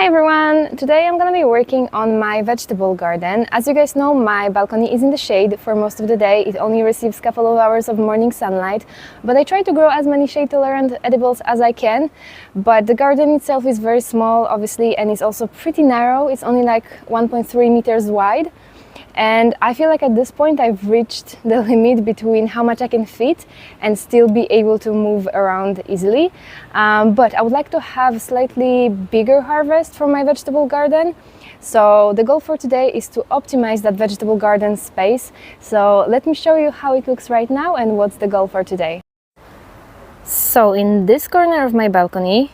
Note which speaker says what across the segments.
Speaker 1: Hi everyone! Today I'm gonna be working on my vegetable garden. As you guys know, my balcony is in the shade for most of the day. It only receives a couple of hours of morning sunlight, but I try to grow as many shade-tolerant edibles as I can. But the garden itself is very small, obviously, and it's also pretty narrow. It's only like 1.3 meters wide. And I feel like at this point I've reached the limit between how much I can fit and still be able to move around easily. But I would like to have a slightly bigger harvest for my vegetable garden. So the goal for today is to optimize that vegetable garden space. So let me show you how it looks right now and what's the goal for today. So in this corner of my balcony,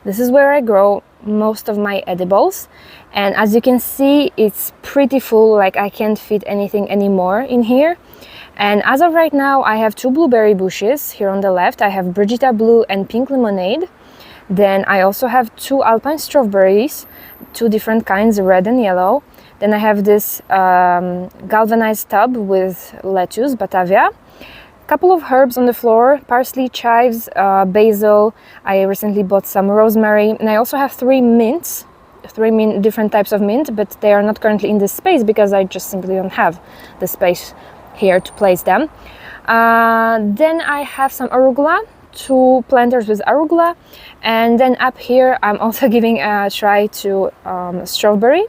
Speaker 1: this is where I grow most of my edibles, and as you can see, it's pretty full. Like, I can't fit anything anymore in here. And as of right now, I have 2 blueberry bushes. Here on the left I have Brigitta Blue and Pink Lemonade. Then I also have 2 alpine strawberries, 2 different kinds, red and yellow. Then I have this galvanized tub with lettuce, Batavia. Couple of herbs on the floor: parsley, chives, basil. I recently bought some rosemary, and I also have 3 mints, 3 different types of mint, but they are not currently in this space because I just simply don't have the space here to place them. Then I have some arugula, 2 planters with arugula, and then up here I'm also giving a try to strawberry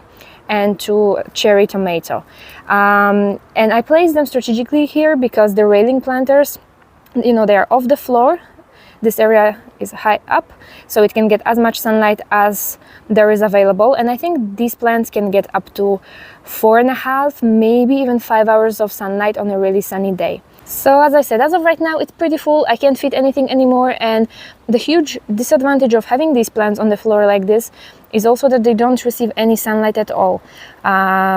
Speaker 1: and to cherry tomato. And I place them strategically here because the railing planters, they are off the floor. This area is high up, so it can get as much sunlight as there is available. And I think these plants can get up to 4.5, maybe even 5 hours of sunlight on a really sunny day. So as I said, as of right now, it's pretty full. I can't fit anything anymore, and the huge disadvantage of having these plants on the floor like this is also that they don't receive any sunlight at all,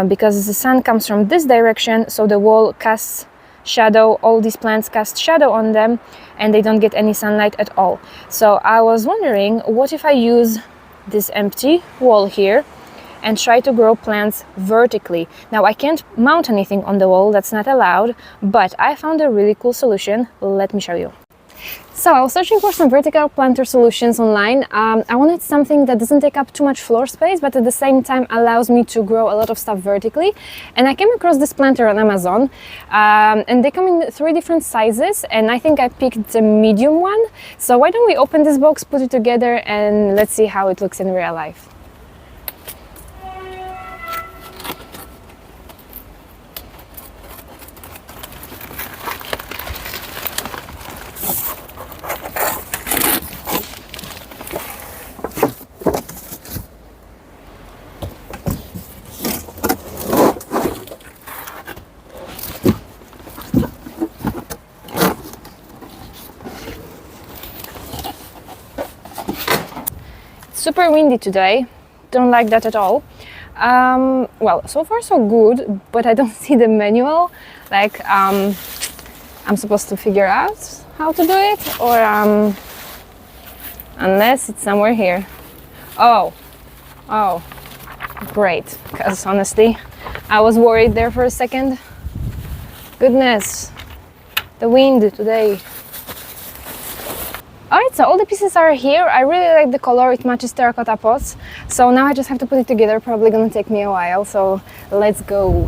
Speaker 1: because the sun comes from this direction, so the wall casts shadow. All these plants cast shadow on them, and they don't get any sunlight at all. So I was wondering, what if I use this empty wall here and try to grow plants vertically. Now, I can't mount anything on the wall, that's not allowed, but I found a really cool solution. Let me show you. So I was searching for some vertical planter solutions online. I wanted something that doesn't take up too much floor space, but at the same time allows me to grow a lot of stuff vertically. And I came across this planter on Amazon, and they come in 3 different sizes, and I think I picked the medium one. So why don't we open this box, put it together, and let's see how it looks in real life. Super windy today, don't like that at all. Well, so far so good, but I don't see the manual. Like, I'm supposed to figure out how to do it, or unless it's somewhere here. Oh, great, because honestly, I was worried there for a second. Goodness, the wind today. Alright, so all the pieces are here. I really like the color, it matches terracotta pots. So now I just have to put it together, probably gonna take me a while, so let's go.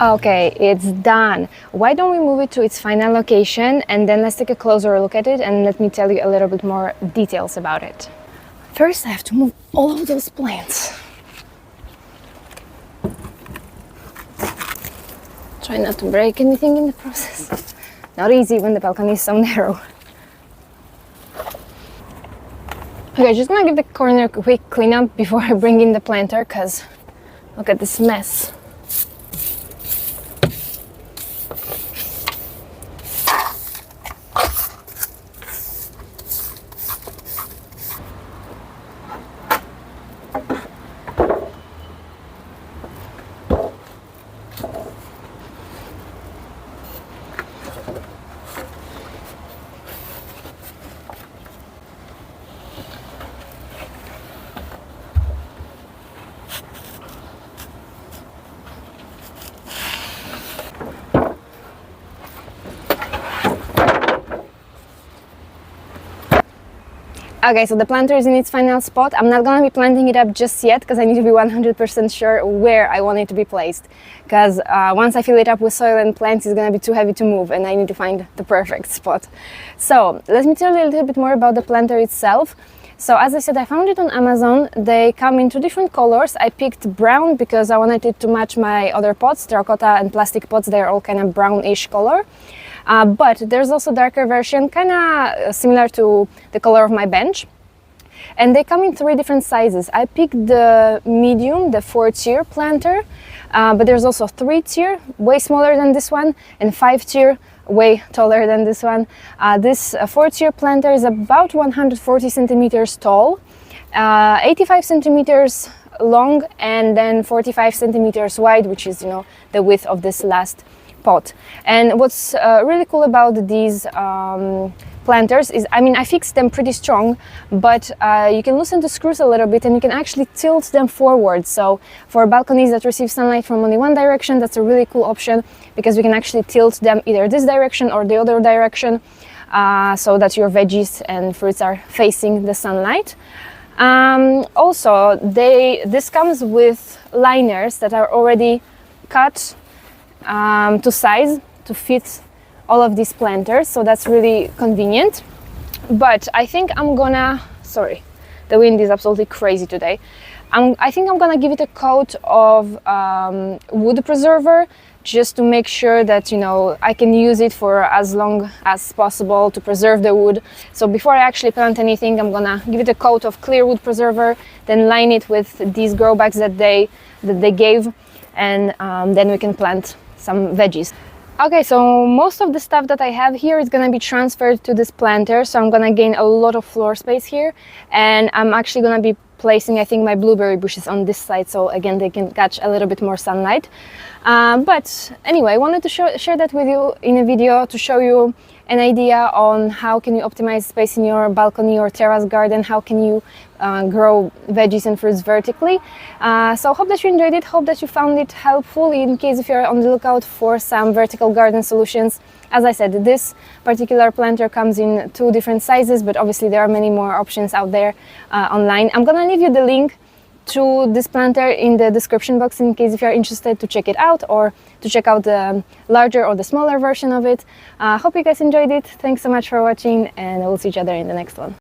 Speaker 1: Okay, it's done. Why don't we move it to its final location, and then let's take a closer look at it and let me tell you a little bit more details about it. first I have to move all of those plants. Try not to break anything in the process. Not easy when the balcony is so narrow. Okay, just gonna give the corner a quick cleanup before I bring in the planter, because look at this mess. Okay, so the planter is in its final spot. I'm not gonna be planting it up just yet because I need to be 100% sure where I want it to be placed. Because once I fill it up with soil and plants, it's gonna be too heavy to move and I need to find the perfect spot. So let me tell you a little bit more about the planter itself. So as I said, I found it on Amazon. They come in 2 different colors. I picked brown because I wanted it to match my other pots, terracotta and plastic pots. They're all kind of brownish color. But there's also darker version, kind of similar to the color of my bench. And they come in 3 different sizes. I picked the medium, the 4-tier planter, but there's also 3-tier, way smaller than this one, and 5-tier, way taller than this one. This 4-tier planter is about 140 centimeters tall, 85 centimeters long, and then 45 centimeters wide, which is, the width of this last pot. And what's really cool about these planters is, I fixed them pretty strong, but you can loosen the screws a little bit and you can actually tilt them forward. So for balconies that receive sunlight from only one direction, that's a really cool option because we can actually tilt them either this direction or the other direction so that your veggies and fruits are facing the sunlight. Also, this comes with liners that are already cut to size to fit all of these planters, so that's really convenient. But I think I'm gonna, sorry, the wind is absolutely crazy today. I think I'm gonna give it a coat of wood preserver just to make sure that I can use it for as long as possible to preserve the wood. So before I actually plant anything, I'm gonna give it a coat of clear wood preserver, then line it with these grow bags that they gave, and then we can plant some veggies. Okay, so most of the stuff that I have here is gonna be transferred to this planter, so I'm gonna gain a lot of floor space here, and I'm actually gonna be placing, I think, my blueberry bushes on this side, so again they can catch a little bit more sunlight. But anyway, I wanted to share that with you in a video to show you an idea on how can you optimize space in your balcony or terrace garden, how can you grow veggies and fruits vertically. So hope that you enjoyed it, hope that you found it helpful in case if you're on the lookout for some vertical garden solutions. As I said, this particular planter comes in 2 different sizes, but obviously there are many more options out there online. I'm gonna leave you the link to this planter in the description box in case if you're interested to check it out or to check out the larger or the smaller version of it. Hope you guys enjoyed it. Thanks so much for watching, and we'll see each other in the next one.